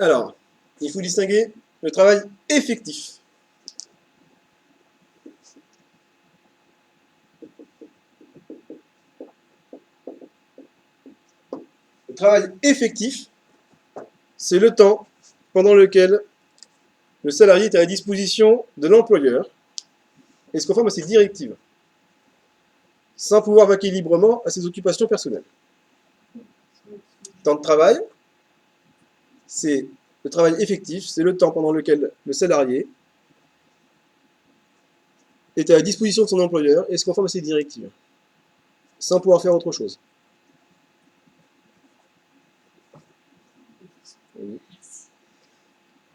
Alors, il faut distinguer le travail effectif. Le travail effectif, c'est le temps pendant lequel le salarié est à la disposition de l'employeur et se conforme à ses directives, sans pouvoir vaquer librement à ses occupations personnelles. Temps de travail, c'est le travail effectif, c'est le temps pendant lequel le salarié est à la disposition de son employeur et se conforme à ses directives, sans pouvoir faire autre chose.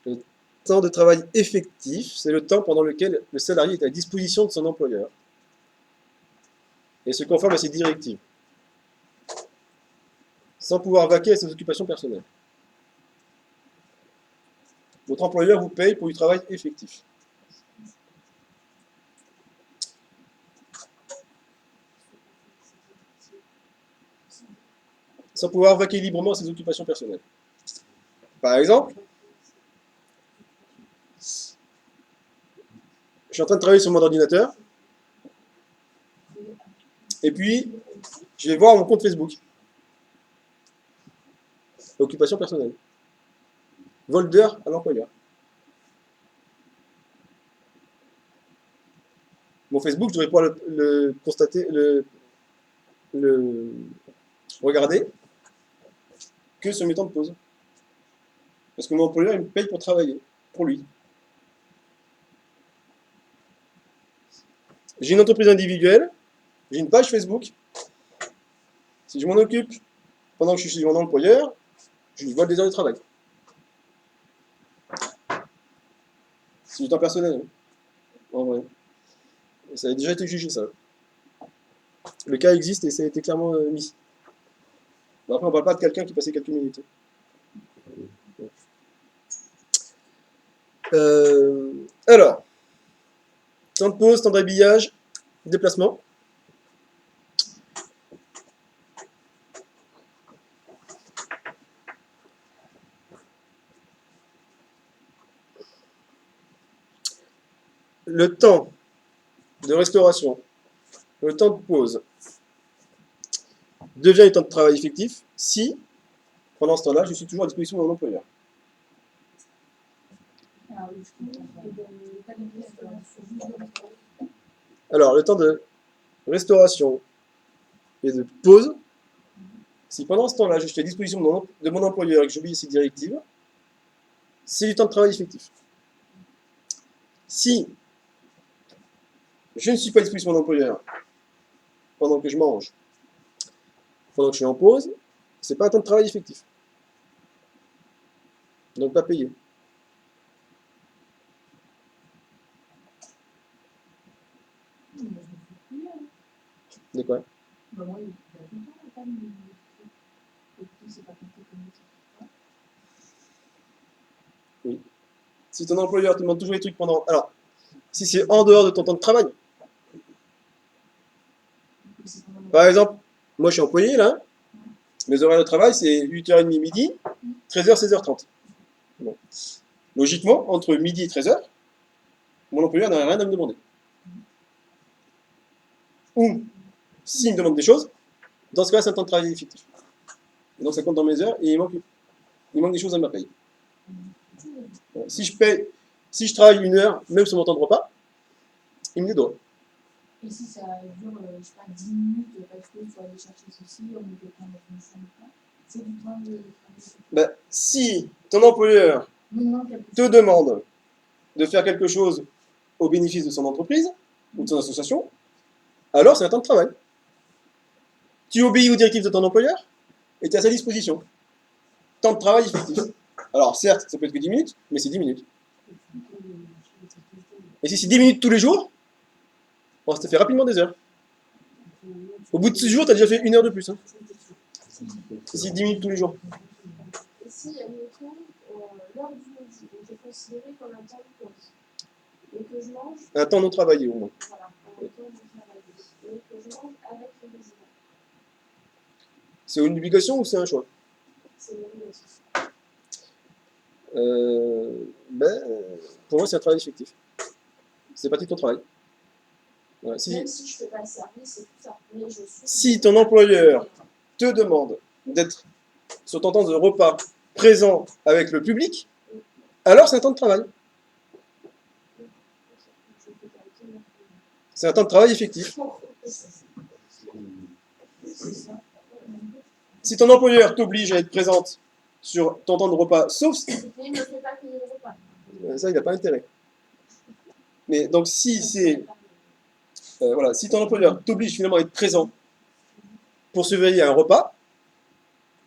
Le temps de travail effectif, c'est le temps pendant lequel le salarié est à la disposition de son employeur et se conforme à ses directives, sans pouvoir vaquer à ses occupations personnelles. Votre employeur vous paye pour du travail effectif. Sans pouvoir vaquer librement à ses occupations personnelles. Par exemple, je suis en train de travailler sur mon ordinateur, et puis je vais voir mon compte Facebook. Occupation personnelle. Vol d'heure à l'employeur. Mon Facebook, je devrais pouvoir le constater, le regarder que sur mes temps de pause. Parce que mon employeur, il me paye pour travailler, pour lui. J'ai une entreprise individuelle, j'ai une page Facebook. Si je m'en occupe pendant que je suis chez mon employeur, je lui vole des heures de travail. C'est du temps personnel, hein, en vrai. Ça a déjà été jugé, ça. Le cas existe et ça a été clairement mis. Bon, après, on ne parle pas de quelqu'un qui passait quelques minutes. Alors, temps de pause, temps d'habillage, déplacement. Le temps de restauration, le temps de pause, devient du temps de travail effectif si, pendant ce temps-là, je suis toujours à disposition de mon employeur. Alors, le temps de restauration et de pause, si pendant ce temps-là, je suis à disposition de mon employeur et que j'obéis à ses directives, c'est du temps de travail effectif. Si je ne suis pas à disposition de mon employeur pendant que je mange, pendant que je suis en pause, c'est pas un temps de travail effectif. Donc pas payé. De quoi? Oui. Si ton employeur te demande toujours les trucs pendant... Alors, si c'est en dehors de ton temps de travail. Par exemple, moi je suis employé là. Mes horaires de travail c'est 8h30 midi, 13h, 16h30. Bon. Logiquement, entre midi et 13h, mon employeur n'a rien à me demander. Ou, s'il me demande des choses, dans ce cas-là, c'est un temps de travail effectif. Et donc ça compte dans mes heures et il manque des choses à ma paye. Bon. Si je travaille une heure, même sur mon temps de repas, il me les doit. Et si ça dure, je sais pas, 10 minutes, parce qu'il faut aller chercher ceci, on met quelqu'un dans une chambre, c'est du temps de travail. Ben, si ton employeur te demande de faire quelque chose au bénéfice de son entreprise ou de son association, alors c'est un temps de travail. Tu obéis aux directives de ton employeur et tu es à sa disposition. Temps de travail effectif. Alors certes, ça peut être que 10 minutes, mais c'est 10 minutes. Et si c'est 10 minutes tous les jours, bon, ça te fait rapidement des heures. Au bout de 6 jours, tu as déjà fait 1 heure de plus. Hein. Si c'est 10 minutes tous les jours. Et si, admettons, l'heure du midi est considérée comme un temps de pause, et que je mange... Un temps non travaillé au moins. Voilà, un temps non travaillé, et que je mange avec le résident. C'est une obligation ou c'est un choix? C'est une obligation. Pour moi, c'est un travail effectif. C'est partie de ton travail. Voilà. Même si je fais pas le service, c'est tout ça. Mais je suis... Si ton employeur te demande d'être sur ton temps de repas présent avec le public, alors c'est un temps de travail. C'est un temps de travail effectif. Si ton employeur t'oblige à être présente sur ton temps de repas, sauf si... Il ne fait pas payer le repas. Ça, il n'a pas intérêt. Mais donc, si c'est... voilà, si ton employeur t'oblige finalement à être présent pour surveiller un repas,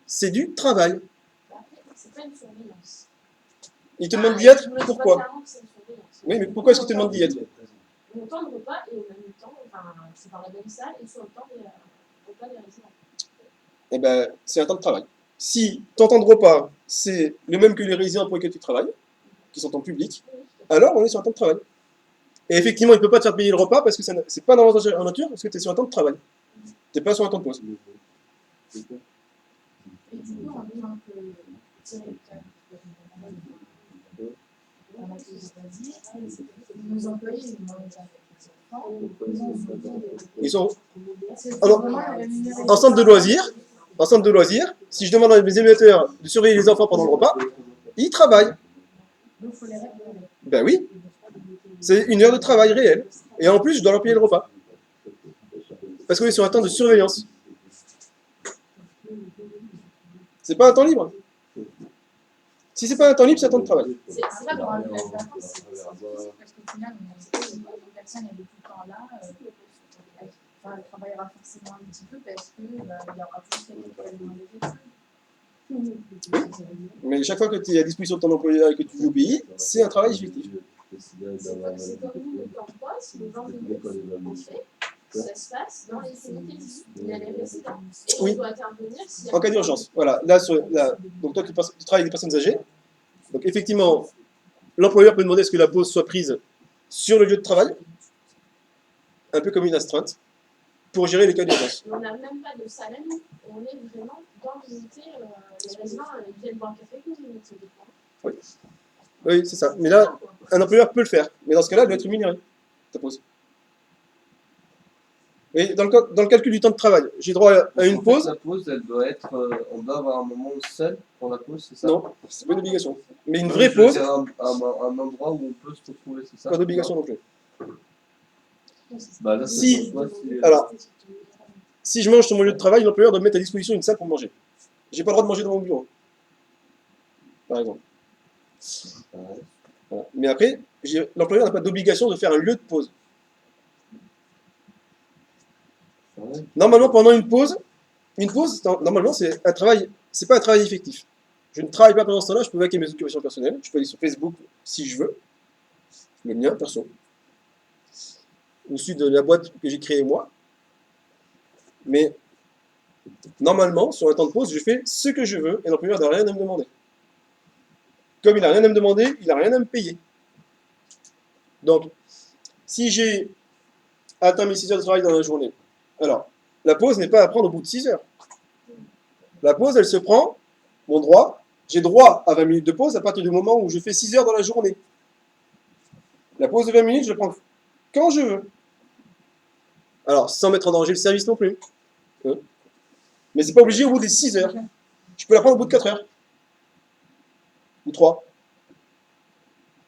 c'est du travail. C'est pas une surveillance. Il te demande d'y être, pourquoi? C'est une surveillance. Oui, mais pourquoi est-ce qu'il te demande d'y être? Mon temps de repas et au même temps, enfin, c'est dans la même salle et sur le temps des repas des résidents. Eh ben, c'est un temps de travail. Si ton temps de repas, c'est le même que les résidents pour lesquels tu travailles, qui sont en public, alors on est sur un temps de travail. Et effectivement, il ne peut pas te faire payer le repas parce que c'est pas dans la nature, parce que tu es sur un temps de travail. Tu n'es pas sur un temps de pause. Et du coup, en disant que directeur, on a tous dit, nos employés, ils mangent avec les enfants. Ils sont en centre de loisirs. En centre de loisirs, si je demande à mes émetteurs de surveiller les enfants pendant le repas, ils travaillent. Donc, il faut les réguler. Ben oui, c'est une heure de travail réel. Et en plus, je dois leur payer le repas. Parce qu'on est sur un temps de surveillance. C'est pas un temps libre. Si c'est pas un temps libre, c'est un temps de travail. C'est là pour un village vacances, c'est difficile parce qu'au final, une personne elle est tout le temps là. Elle travaillera forcément un petit peu parce qu'il y aura plus quelqu'un qui va demander quelque chose. Mais chaque fois que tu es à disposition de ton employeur et que tu lui obéis, c'est un travail effectif. C'est comme nous, le temps de poste, le 20 minutes, on fait, ça se passe dans les CDT. Il y a les résidents. Et Oui. on doit intervenir si En cas d'urgence. Voilà. Là, donc toi, tu travailles avec des personnes âgées. Donc effectivement, l'employeur peut demander à ce que la pause soit prise sur le lieu de travail, un peu comme une astreinte, pour gérer les cas d'urgence. on n'a même pas de salle à nous. On est vraiment dans l'unité. Les résidents ils viennent boire un café avec nous, ils mettent des points. Oui, c'est ça. Mais là, un employeur peut le faire. Mais dans ce cas-là, il doit être rémunéré. Ta pause. Et dans le calcul du temps de travail, j'ai droit à une pause. La pause, elle doit être. On doit avoir un moment seul pour la pause, c'est ça? Non, c'est pas une obligation. Mais une vraie pause, C'est un endroit où on peut se retrouver, c'est ça? pas d'obligation non plus. Bah là, Si- quoi, alors, Si je mange sur mon lieu de travail, l'employeur doit me mettre à disposition une salle pour manger. J'ai pas le droit de manger dans mon bureau. Par exemple. Voilà. Mais après, l'employeur n'a pas d'obligation de faire un lieu de pause. Normalement, pendant une pause, normalement, c'est un travail, c'est pas un travail effectif. Je ne travaille pas pendant ce temps-là, je peux vaquer mes occupations personnelles, je peux aller sur Facebook si je veux, le mien, perso, ou celui de la boîte que j'ai créée moi. Mais normalement, sur un temps de pause, je fais ce que je veux et l'employeur n'a rien à me demander. Comme il n'a rien à me demander, il n'a rien à me payer. Donc, si j'ai atteint mes 6 heures de travail dans la journée, alors, la pause n'est pas à prendre au bout de 6 heures. La pause, elle se prend, mon droit, j'ai droit à 20 minutes de pause à partir du moment où je fais 6 heures dans la journée. La pause de 20 minutes, je la prends quand je veux. Alors, sans mettre en danger le service non plus. Mais c'est pas obligé au bout des 6 heures. Je peux la prendre au bout de 4 heures. Ou 3.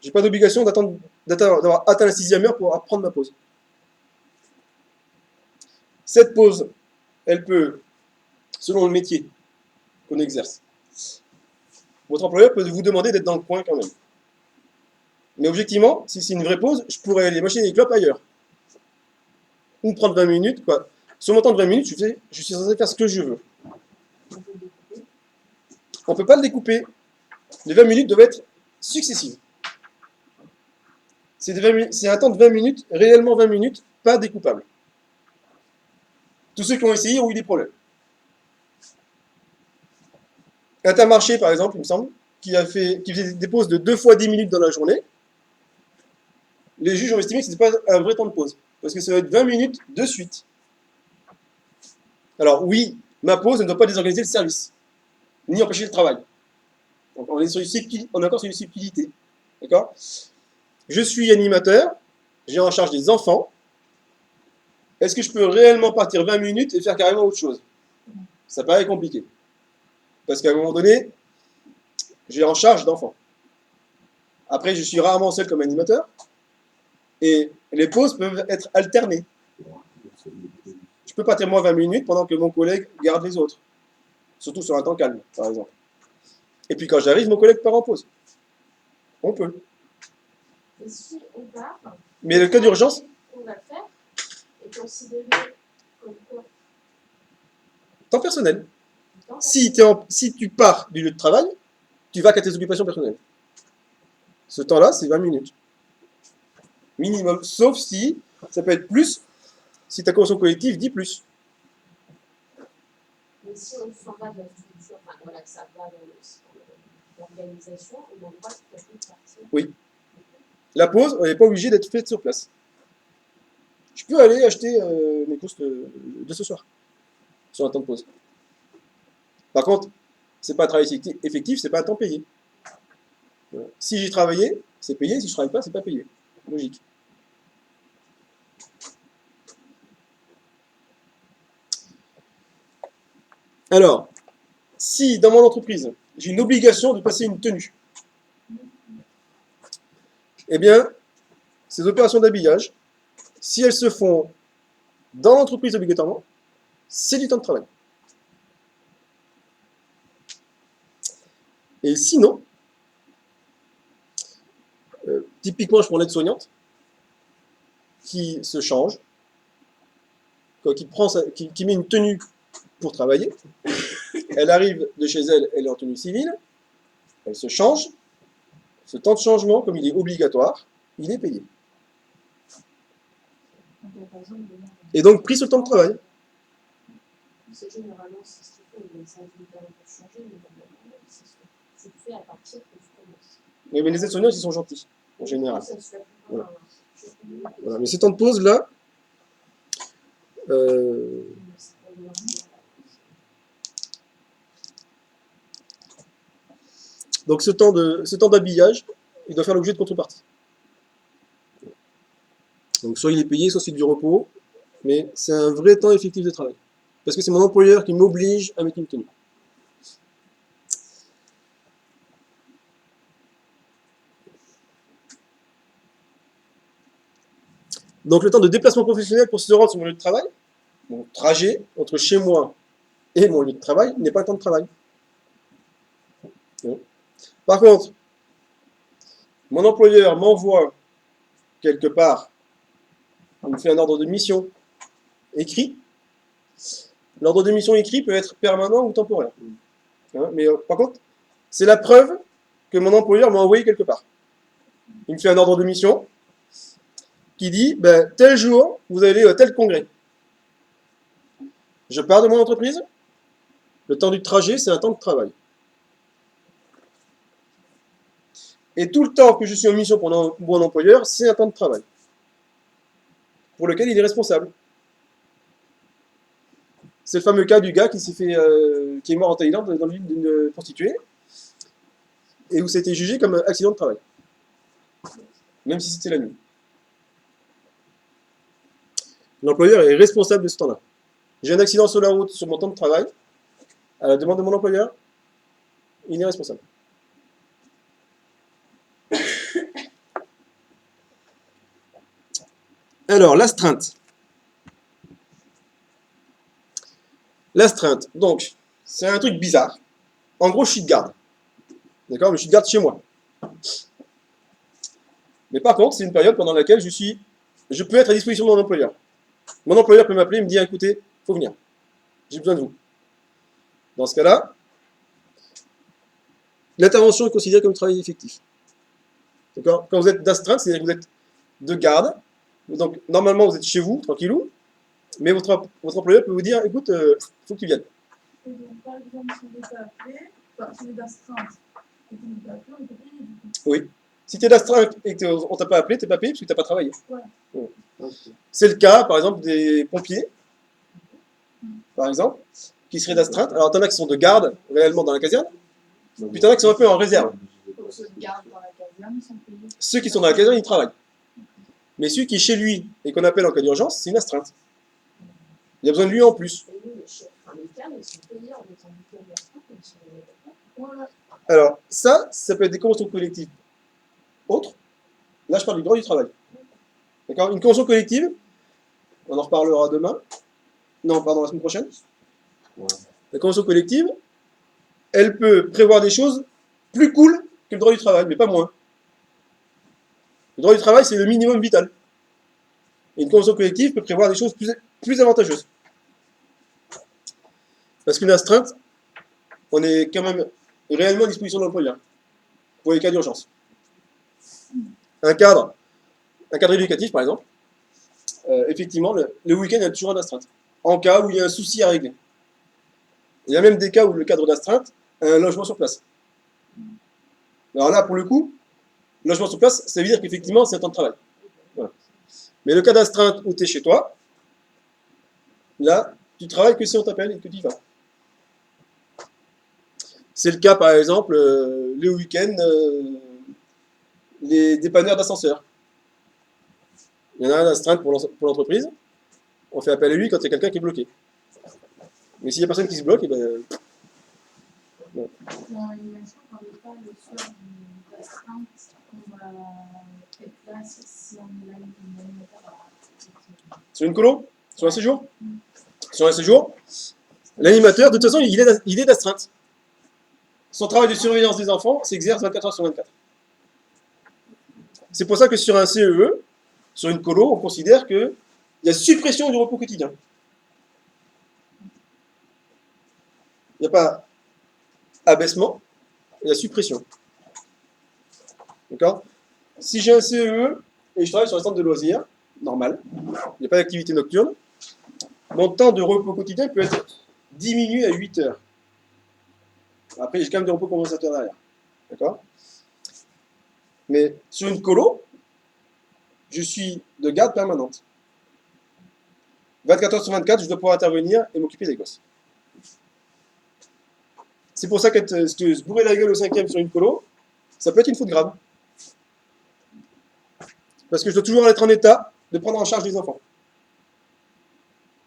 J'ai pas d'obligation d'avoir atteint la 6e heure pour prendre ma pause. Cette pause, elle peut, selon le métier qu'on exerce, votre employeur peut vous demander d'être dans le coin quand même. Mais objectivement, si c'est une vraie pause, je pourrais aller machiner les clopes ailleurs. Ou prendre 20 minutes, quoi. Sur mon temps de 20 minutes, je suis censé faire ce que je veux. On ne peut pas le découper. Les 20 minutes doivent être successives. C'est un temps de 20 minutes, réellement 20 minutes, pas découpable. Tous ceux qui ont essayé ont eu des problèmes. Intermarché, par exemple, il me semble, qui faisait des pauses de 2 fois 10 minutes dans la journée, les juges ont estimé que ce n'était pas un vrai temps de pause. Parce que ça va être 20 minutes de suite. Alors oui, ma pause ne doit pas désorganiser le service, ni empêcher le travail. Donc, on est encore sur une subtilité. D'accord? Je suis animateur, j'ai en charge des enfants. Est-ce que je peux réellement partir 20 minutes et faire carrément autre chose? Ça paraît compliqué. Parce qu'à un moment donné, j'ai en charge d'enfants. Après, je suis rarement seul comme animateur. Et les pauses peuvent être alternées. Je peux partir moi 20 minutes pendant que mon collègue garde les autres. Surtout sur un temps calme, par exemple. Et puis quand j'arrive, mon collègue part en pause. On peut. Et si on part, Mais le cas d'urgence, on va faire est considéré comme quoi? temps personnel. Temps Si tu pars du lieu de travail, tu vas qu'à tes occupations personnelles. Ce temps-là, c'est 20 minutes. Minimum. Sauf si, ça peut être plus, si ta convention collective dit plus. Mais si on s'en va de la structure, enfin voilà, que ça va dans l'organisation, on a le droit de partir. Oui. La pause, on n'est pas obligé d'être faite sur place. Je peux aller acheter mes courses de ce soir, sur un temps de pause. Par contre, c'est pas un travail effectif, c'est pas un temps payé. Voilà. Si j'ai travaillé, c'est payé. Si je travaille pas, c'est pas payé. Logique. Alors, si dans mon entreprise, j'ai une obligation de passer une tenue, eh bien, ces opérations d'habillage, si elles se font dans l'entreprise obligatoirement, c'est du temps de travail. Et sinon, typiquement, je prends l'aide-soignante qui se change, qui met une tenue pour travailler. Elle arrive de chez elle, elle est en tenue civile, elle se change. Ce temps de changement, comme il est obligatoire, il est payé. Et donc pris sur le temps de travail. C'est généralement c'est ce qu'il faut, il y a 5 minutes avant pour changer, mais normalement, c'est fait à partir que tu commences. Mais les aides-soignants, ils sont gentils, en général. Ça se fait Voilà. Voilà. Mais ces temps de pause là, donc ce temps d'habillage, il doit faire l'objet de contrepartie. Donc soit il est payé, soit c'est du repos, mais c'est un vrai temps effectif de travail. Parce que c'est mon employeur qui m'oblige à mettre une tenue. Donc le temps de déplacement professionnel pour se rendre sur mon lieu de travail, mon trajet entre chez moi et mon lieu de travail n'est pas un temps de travail. Par contre, mon employeur m'envoie quelque part, il me fait un ordre de mission écrit. L'ordre de mission écrit peut être permanent ou temporaire. Mais par contre, c'est la preuve que mon employeur m'a envoyé quelque part. Il me fait un ordre de mission qui dit, ben, tel jour, vous allez à tel congrès. Je pars de mon entreprise, le temps du trajet, c'est un temps de travail. Et tout le temps que je suis en mission pour mon employeur, c'est un temps de travail, pour lequel il est responsable. C'est le fameux cas du gars qui est mort en Thaïlande dans l'île d'une prostituée, et où c'était jugé comme un accident de travail, même si c'était la nuit. L'employeur est responsable de ce temps-là. J'ai un accident sur la route sur mon temps de travail, à la demande de mon employeur, il est responsable. Alors, l'astreinte. L'astreinte, donc, c'est un truc bizarre. En gros, je suis de garde. D'accord? Mais je suis de garde chez moi. Mais par contre, c'est une période pendant laquelle je peux être à disposition de mon employeur. Mon employeur peut m'appeler et me dire, écoutez, il faut venir. J'ai besoin de vous. Dans ce cas-là, l'intervention est considérée comme travail effectif. D'accord? Quand vous êtes d'astreinte, c'est-à-dire que vous êtes de garde. Donc, normalement, vous êtes chez vous, tranquillou. Mais votre employeur peut vous dire, écoute, il faut que tu viennes. Et donc, par exemple, si on n'est pas appelé, enfin, si on est d'astreinte et qu'on n'est pas appelé, on est payé du coup. Oui. Si tu es d'astreinte et qu'on ne t'a pas appelé, tu n'es pas payé parce que tu n'as pas travaillé. Ouais. Ouais. C'est le cas, par exemple, des pompiers, par exemple, qui seraient d'astreinte. Alors, tu en as qui sont de garde, réellement, dans la caserne, Puis t'en as qui sont un peu en réserve. Pour ceux qui gardent dans la caserne, ils sont payés. Ceux qui sont dans la caserne, ils travaillent. Mais celui qui est chez lui et qu'on appelle en cas d'urgence, c'est une astreinte. Il y a besoin de lui en plus. Alors, ça peut être des conventions collectives autres. Là, je parle du droit du travail. D'accord? Une convention collective, on en reparlera demain. Non, pardon, la semaine prochaine. Ouais. La convention collective, elle peut prévoir des choses plus cool que le droit du travail, mais pas moins. Le droit du travail, c'est le minimum vital. Et une convention collective peut prévoir des choses plus avantageuses. Parce qu'une astreinte, on est quand même réellement à disposition de l'employeur pour les cas d'urgence. Un cadre éducatif, par exemple, effectivement, le week-end, il y a toujours une astreinte. En cas où il y a un souci à régler. Il y a même des cas où le cadre d'astreinte a un logement sur place. Alors là, pour le coup, logement sur place, ça veut dire qu'effectivement, c'est un temps de travail. Voilà. Mais le cas d'astreinte où tu es chez toi, là, tu travailles que si on t'appelle et que tu y vas. C'est le cas, par exemple, le week-end, les dépanneurs d'ascenseurs. Il y en a un astreinte pour l'entreprise. On fait appel à lui quand il y a quelqu'un qui est bloqué. Mais s'il n'y a personne qui se bloque, et ben. Dans l'animation, on n'est pas le soir de l'astreinte, on va être là si on est là une animateur. Sur une colo? Sur un séjour? Sur un séjour, l'animateur, de toute façon, il est d'astreinte. Son travail de surveillance des enfants s'exerce 24 heures sur 24. C'est pour ça que sur un CEE, sur une colo, on considère qu'il y a suppression du repos quotidien. Il n'y a pas abaissement, il y a suppression. D'accord? Si j'ai un CEE et je travaille sur un centre de loisirs, normal, il n'y a pas d'activité nocturne, mon temps de repos quotidien peut être diminué à 8 heures. Après, j'ai quand même des repos compensateurs derrière. D'accord? Mais sur une colo, je suis de garde permanente. 24 heures sur 24, je dois pouvoir intervenir et m'occuper des gosses. C'est pour ça que se bourrer la gueule au 5e sur une colo, ça peut être une faute grave. Parce que je dois toujours être en état de prendre en charge les enfants.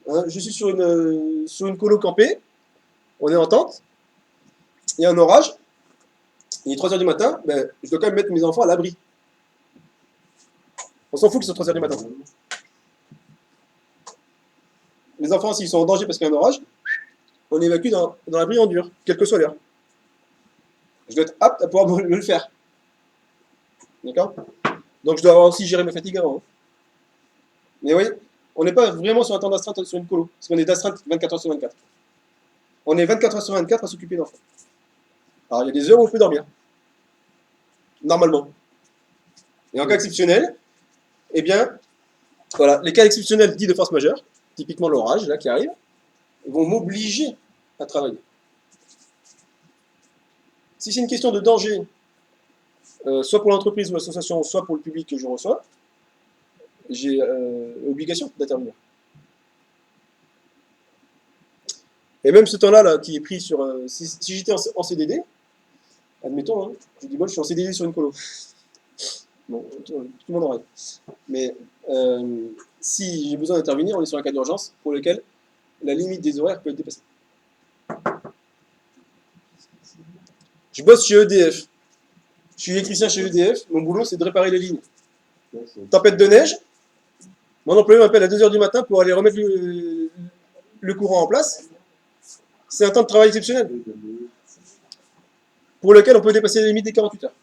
Hein, je suis sur une colo campée, on est en tente, il y a un orage, il est 3h du matin, ben, je dois quand même mettre mes enfants à l'abri. On s'en fout qu'ils soient 3h du matin. Les enfants, s'ils sont en danger parce qu'il y a un orage, on les évacue dans l'abri en dur, quelle que soit l'heure. Je dois être apte à pouvoir me le faire. D'accord? Donc je dois avoir aussi géré ma fatigue avant. Hein. Mais oui, on n'est pas vraiment sur un temps d'astreinte sur une colo, parce qu'on est d'astreinte 24 heures sur 24. On est 24 heures sur 24 à s'occuper d'enfants. Alors il y a des heures où on peut dormir. Normalement. Et en cas exceptionnel, eh bien, voilà, les cas exceptionnels dits de force majeure, typiquement l'orage, là, qui arrive, vont m'obliger à travailler. Si c'est une question de danger, soit pour l'entreprise ou l'association, soit pour le public que je reçois, j'ai obligation d'intervenir. Et même ce temps-là, là, qui est pris sur... si j'étais en CDD, admettons, hein, je dis, moi je suis en CDD sur une colo. Bon, tout le monde en rêve. Mais si j'ai besoin d'intervenir, on est sur un cas d'urgence pour lequel la limite des horaires peut être dépassée. Je bosse chez EDF. Je suis électricien chez EDF. Mon boulot, c'est de réparer les lignes. Tempête de neige. Mon employeur m'appelle à 2h du matin pour aller remettre le courant en place. C'est un temps de travail exceptionnel pour lequel on peut dépasser la limite des 48 heures.